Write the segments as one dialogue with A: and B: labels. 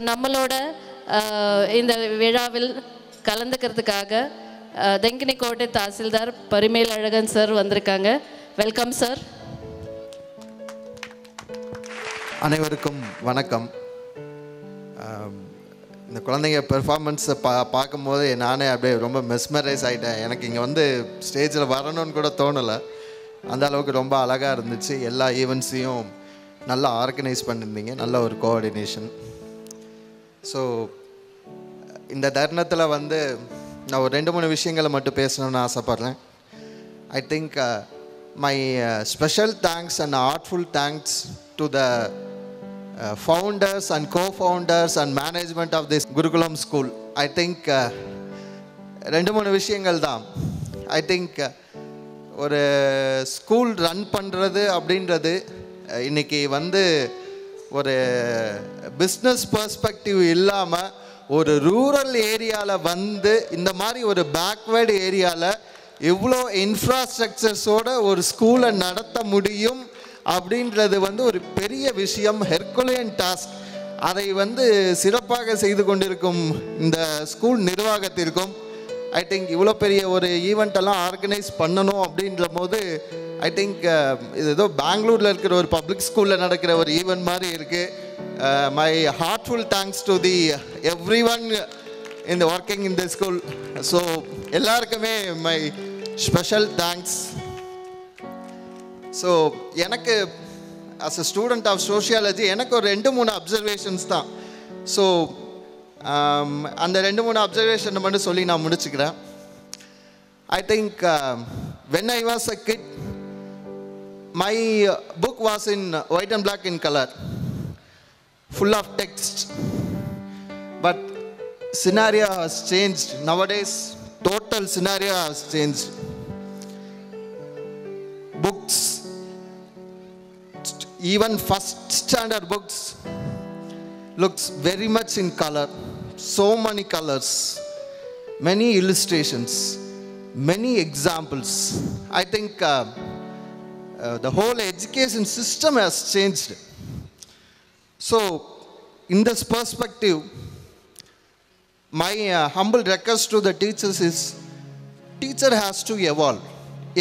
A: நம்மளோட இந்த விழாவில் கலந்துக்கிறதுக்காக தெங்கினிக்கோட்டை தாசில்தார் பரிமேல் அழகன் சார் வந்திருக்காங்க. Welcome sir.
B: அனைவருக்கும் வணக்கம். இந்த குழந்தைங்க பெர்ஃபார்மன்ஸை பார்க்கும்போது நானே அப்படியே ரொம்ப மெஸ்மரைஸ் ஆகிட்டேன். எனக்கு இங்கே வந்து ஸ்டேஜில் வரணும்னு கூட தோணலை. அந்த அளவுக்கு ரொம்ப அழகாக இருந்துச்சு. எல்லா ஈவெண்ட்ஸையும் நல்லா ஆர்கனைஸ் பண்ணியிருந்தீங்க, நல்ல ஒரு கோஆர்டினேஷன். ஸோ இந்த தருணத்தில் வந்து நான் ஒரு 2-3 விஷயங்களை மட்டும் பேசணும்னு ஆசைப்பட்றேன். I think my special thanks and artful thanks to the founders and co-founders and management of this Gurukulam school. I think 2-3 விஷயங்கள் தான். I think ஒரு ஸ்கூல் ரன் பண்ணுறது அப்படின்றது இன்றைக்கி வந்து ஒரு பிஸ்னஸ் பர்ஸ்பெக்டிவ் இல்லாமல் ஒரு ரூரல் ஏரியாவில் வந்து இந்த மாதிரி ஒரு பேக்வேர்டு ஏரியாவில் எவ்வளோ இன்ஃப்ராஸ்ட்ரக்சர்ஸோடு ஒரு ஸ்கூலை நடத்த முடியும் அப்படின்றது வந்து ஒரு பெரிய விஷயம், ஹெர்குலியன் டாஸ்க். அதை வந்து சிறப்பாக செய்து கொண்டிருக்கும் இந்த ஸ்கூல் நிர்வாகத்திற்கும் ஐ திங்க் இவ்வளோ பெரிய ஒரு ஈவெண்ட்டெல்லாம் ஆர்கனைஸ் பண்ணணும் அப்படின்ற போது ஐ திங்க் இது ஏதோ பெங்களூரில் இருக்கிற ஒரு பப்ளிக் ஸ்கூலில் நடக்கிற ஒரு ஈவெண்ட் மாதிரி இருக்குது. My heartful thanks to the every one in the working in the school. So எல்லாருக்குமே மை ஸ்பெஷல் தேங்க்ஸ். ஸோ எனக்கு as a student of sociology எனக்கு ஒரு 2-3 அப்சர்வேஷன்ஸ் தான். ஸோ அந்த 2-3 அப்சர்வேஷனை மட்டும் சொல்லி நான் முடிச்சுக்கிறேன். I think when I was a kid my book was in white and black in colour, full of text. But scenario has changed. Nowadays total scenario has changed. Books, even first standard books looks very much in color. So many colors, many illustrations, many examples. I think the whole education system has changed. So in this perspective, my humble request to the teachers is teacher has to evolve.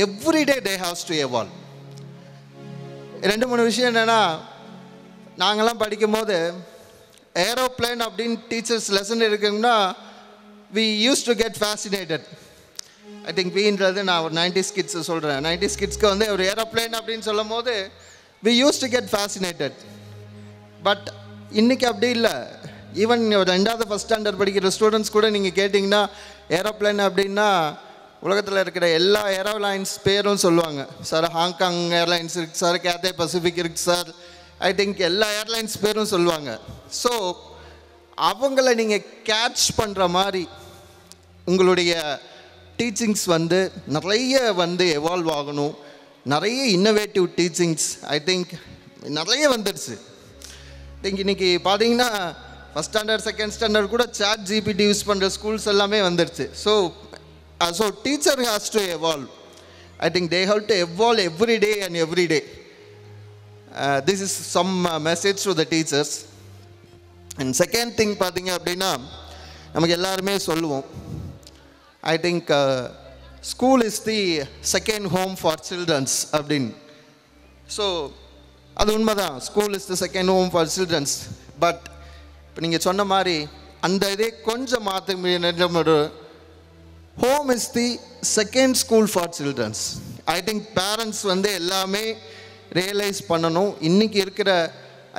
B: Every day they have to evolve. 2-3 விஷயம் என்னென்னா, நாங்கள்லாம் படிக்கும் போது aeroplane அப்படின்னு teachers lesson இருக்குங்கன்னா we used to get fascinated. I think வீன்றது நான் ஒரு 90s கிட்ஸை சொல்கிறேன். 90s கிட்ஸ்க்கு வந்து ஒரு ஏரோப்ளைன் அப்படின்னு சொல்லும் போது we used to get fascinated. But இன்றைக்கி அப்படி இல்லை. ஈவன் ஒரு 2வது ஃபஸ்ட் ஸ்டாண்டர்ட் படிக்கிற ஸ்டூடெண்ட்ஸ் கூட நீங்கள் கேட்டிங்கன்னா ஏரோப்ளைன் அப்படின்னா உலகத்தில் இருக்கிற எல்லா ஏரோலைன்ஸ் பேரும் சொல்லுவாங்க. சார் ஹாங்காங் ஏர்லைன்ஸ் இருக்குது சார், கேத்தே பசிபிக் இருக்குது சார், ஐ திங்க் எல்லா ஏர்லைன்ஸ் பேரும் சொல்லுவாங்க. ஸோ அவங்கள நீங்கள் கேட்ச் பண்ணுற மாதிரி உங்களுடைய டீச்சிங்ஸ் வந்து நிறைய வந்து எவால்வ் ஆகணும். நிறைய இன்னோவேட்டிவ் டீச்சிங்ஸ் ஐ திங்க் நிறைய வந்துடுச்சு. திங்க் இன்றைக்கி பார்த்தீங்கன்னா ஃபஸ்ட் ஸ்டாண்டர்ட் செகண்ட் ஸ்டாண்டர்ட் கூட சாட் ஜிபிடி யூஸ் பண்ணுற ஸ்கூல்ஸ் எல்லாமே வந்துடுச்சு. So teacher has to evolve. I think they have to evolve every day and every day. This is some message to the teachers. And second thing பார்த்தீங்க அப்படின்னா நமக்கு எல்லாருமே சொல்லுவோம், I think school is the second home for childrens அப்படின்னு. So அது உண்மைதான், school is the second home for childrens. But இப்போ நீங்கள் சொன்ன மாதிரி அந்த இதே கொஞ்சம் மாற்ற home is the second school for childrens. I think parents வந்து எல்லாமே ரியலைஸ் பண்ணணும். இன்றைக்கி இருக்கிற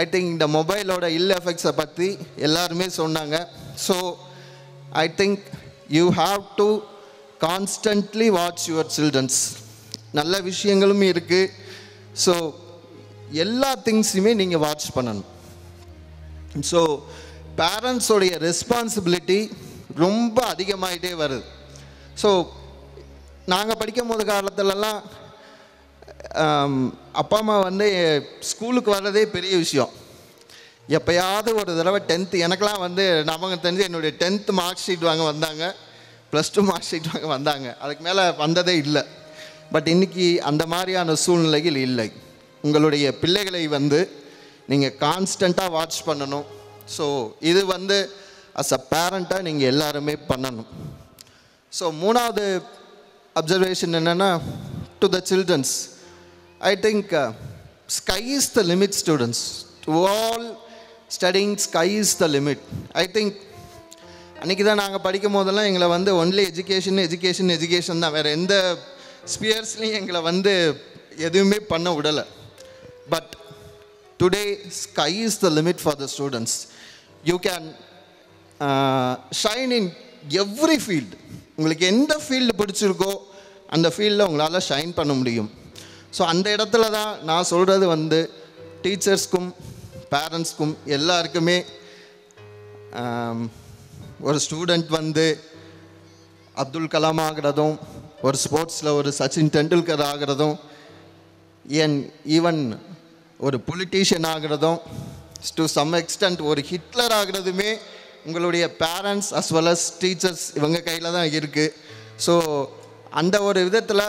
B: ஐ திங்க் இந்த மொபைலோட இல் எஃபெக்ட்ஸை பற்றி எல்லாருமே சொன்னாங்க. So I think you have to constantly watch your childrens. நல்ல விஷயங்களும் இருக்குது. ஸோ எல்லா திங்ஸுமே நீங்கள் வாட்ச் பண்ணணும். ஸோ பேரண்ட்ஸோடைய ரெஸ்பான்சிபிலிட்டி ரொம்ப அதிகமாகிட்டே வருது. ஸோ நாங்கள் படிக்கும் போது காலத்துலலாம் அப்பா அம்மா வந்து ஸ்கூலுக்கு வர்றதே பெரிய விஷயம். எப்போயாவது ஒரு தடவை 10th எனக்கெலாம் வந்து நமக்கு தெரிஞ்சு என்னுடைய 10th மார்க் ஷீட் வாங்க வந்தாங்க, +2 மார்க் ஷீட் வாங்க வந்தாங்க. அதுக்கு மேலே வந்ததே இல்லை. பட் இன்றைக்கி அந்த மாதிரியான சூழ்நிலைகள் இல்லை. உங்களுடைய பிள்ளைகளை வந்து நீங்கள் கான்ஸ்டண்ட்டாக வாட்ச் பண்ணணும். ஸோ இது வந்து அஸ் அ பேரண்ட்டாக நீங்கள் எல்லாருமே பண்ணணும். ஸோ மூணாவது அப்சர்வேஷன் என்னென்னா, to the childrens, I think sky is the limit, students. To all studying, sky is the limit. I think அன்றைக்கி தான் நாங்கள் படிக்கும் போதெல்லாம் எங்களை வந்து ஒன்லி எஜுகேஷன் தான், வேறு எந்த ஸ்பியர்ஸ்லையும் எங்களை வந்து எதுவுமே பண்ண விடலை. But today sky is the limit for the students. You can shine in every field. உங்களுக்கு எந்த ஃபீல்டு பிடிச்சிருக்கோ அந்த ஃபீல்டில் உங்களால் ஷைன் பண்ண முடியும். ஸோ அந்த இடத்துல தான் நான் சொல்கிறது வந்து டீச்சர்ஸ்க்கும் பேரண்ட்ஸ்க்கும் எல்லாருக்குமே, ஒரு ஸ்டூடெண்ட் வந்து அப்துல் கலாம் ஆகிறதும், ஒரு ஸ்போர்ட்ஸில் ஒரு சச்சின் டெண்டுல்கர் ஆகிறதும், ஈவன் ஒரு பொலிட்டீஷியன் ஆகிறதும், டு சம் எக்ஸ்டென்ட் ஒரு ஹிட்லர் ஆகிறதுமே உங்களுடைய parents as well as teachers இவங்க கையில் தான் இருக்குது. ஸோ அந்த ஒரு விதத்தில்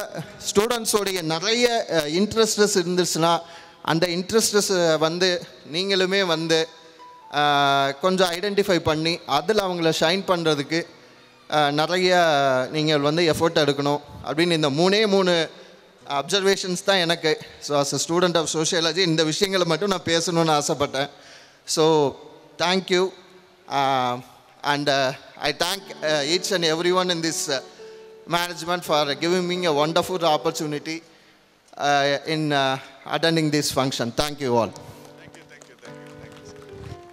B: ஸ்டூடெண்ட்ஸோடைய நிறைய இன்ட்ரெஸ்டஸ் இருந்துச்சுன்னா அந்த இன்ட்ரெஸ்டஸ் வந்து நீங்களுமே வந்து கொஞ்சம் ஐடென்டிஃபை பண்ணி அதில் அவங்கள ஷைன் பண்ணுறதுக்கு நிறைய நீங்கள் வந்து எஃபோர்ட் எடுக்கணும் அப்படின்னு இந்த மூணு அப்சர்வேஷன்ஸ் தான் எனக்கு. So as a student of sociology இந்த விஷயங்களை மட்டும் நான் பேசணுன்னு ஆசைப்பட்டேன். So thank you and I thank each and every one in this management for giving me a wonderful opportunity in attending this function. Thank you all.
C: Thank you.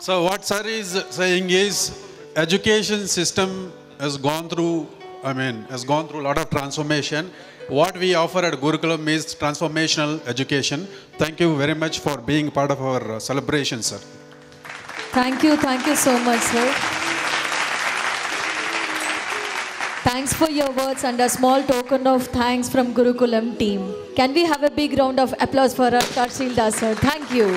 C: So what sir is saying is, education system has gone through a lot of transformation. What we offer at Gurukulam is transformational education. Thank you very much for being part of our celebration, sir.
D: Thank you so much, sir. Thanks for your words and a small token of thanks from Gurukulam team. Can we have a big round of applause for our Tahsildar sir? Thank you.